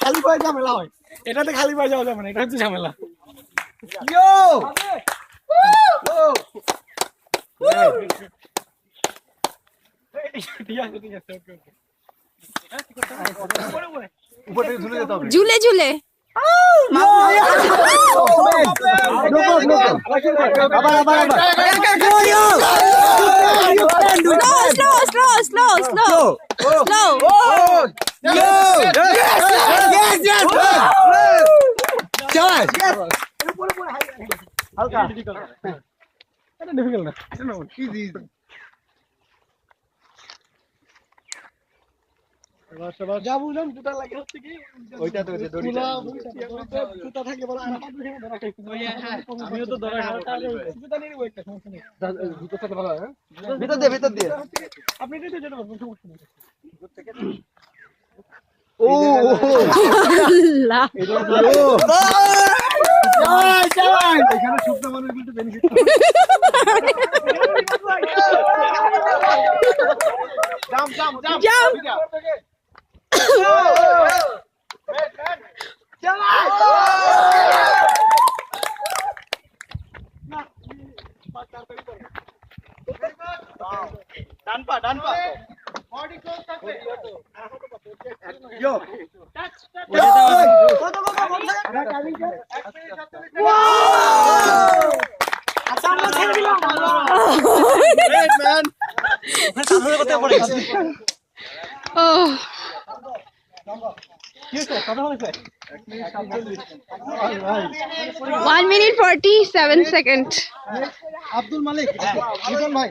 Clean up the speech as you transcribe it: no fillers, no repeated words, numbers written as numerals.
খালি পায়ে ঝামেলা হয়, এটাতে খালি পায়ে যাওয়া যাবে না, এটা হচ্ছে ঝামেলা। ঝুলে ঝুলে যা বুঝলাম জুতা লাগে হচ্ছে কি ওইটা তো জুতা থাকে বড় আর আমিও তো ধরা জুতা নিয়ে নিব একটা, সমস্যা নেই। জুতা থাকে ভালো, হ্যাঁ ভিতর দিয়ে আপনি দিতে যেতে পারবেন, সমস্যা নেই। ও আল্লাহ, এখানে শুদ্ধ মানুষ কিন্তু benefit. Jump jump jump jump 1 minute 47 seconds. Abdul Malik, ভাই